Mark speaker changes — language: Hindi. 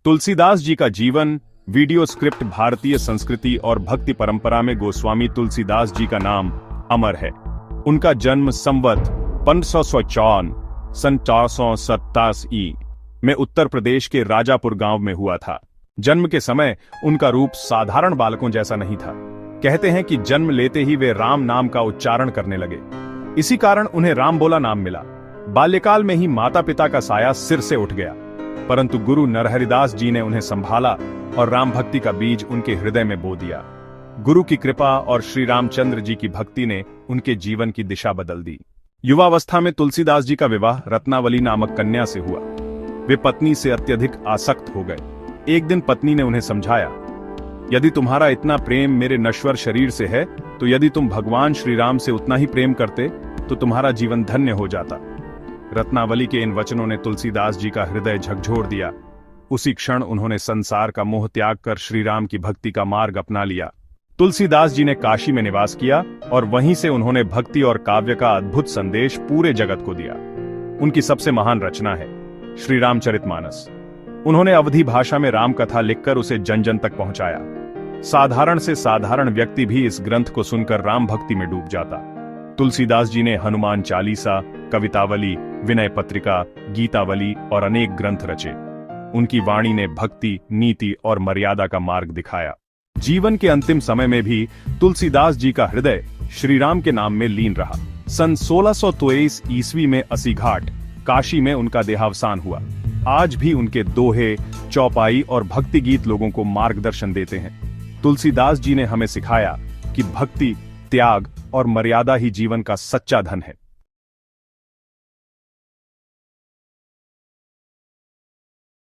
Speaker 1: तुलसीदास जी का जीवन वीडियो स्क्रिप्ट भारतीय संस्कृति और भक्ति परंपरा में गोस्वामी तुलसीदास जी का नाम अमर है। उनका जन्म संवत 1554 सन 427 में उत्तर प्रदेश के राजापुर गांव में हुआ था। जन्म के समय उनका रूप साधारण बालकों जैसा नहीं था। कहते हैं कि जन्म लेते ही वे राम नाम का उच्चारण करने लगे, इसी कारण उन्हें राम बोला नाम मिला। बाल्यकाल में ही माता पिता का साया सिर से उठ गया, परंतु गुरु नरहरिदास जी ने उन्हें संभाला और राम भक्ति का बीज उनके हृदय में बो दिया। गुरु की कृपा और श्री रामचंद्र जी की भक्ति ने उनके जीवन की दिशा बदल दी। युवावस्था में तुलसीदास जी का विवाह रत्नावली नामक कन्या से हुआ। वे पत्नी से अत्यधिक आसक्त हो गए। एक दिन पत्नी ने उन्हें समझाया, यदि तुम्हारा इतना प्रेम मेरे नश्वर शरीर से है, तो यदि तुम भगवान श्री राम से उतना ही प्रेम करते तो तुम्हारा जीवन धन्य हो जाता। रत्नावली के इन वचनों ने तुलसीदास जी का हृदय झकझोर दिया। उसी क्षण उन्होंने संसार का मोह त्याग कर श्री राम की भक्ति का मार्ग अपना लिया। तुलसीदास जी ने काशी में निवास किया और वहीं से उन्होंने भक्ति और काव्य का अद्भुत संदेश पूरे जगत को दिया। उनकी सबसे महान रचना है श्री रामचरितमानस। उन्होंने अवधी भाषा में राम कथा लिखकर उसे जन जन तक पहुंचाया। साधारण से साधारण व्यक्ति भी इस ग्रंथ को सुनकर राम भक्ति में डूब जाता। तुलसीदास जी ने हनुमान चालीसा, कवितावली, विनय पत्रिका, गीतावली और अनेक ग्रंथ रचे। उनकी वाणी ने भक्ति, नीति और मर्यादा का मार्ग दिखाया। जीवन के अंतिम समय में भी तुलसीदास जी का हृदय श्री राम के नाम में लीन रहा। सन 1623 ईस्वी में असीघाट, काशी में उनका देहावसान हुआ। आज भी उनके दोहे, चौपाई और भक्ति गीत लोगों को मार्गदर्शन देते हैं। तुलसीदास जी ने हमें सिखाया कि भक्ति, त्याग और मर्यादा ही जीवन का सच्चा धन है।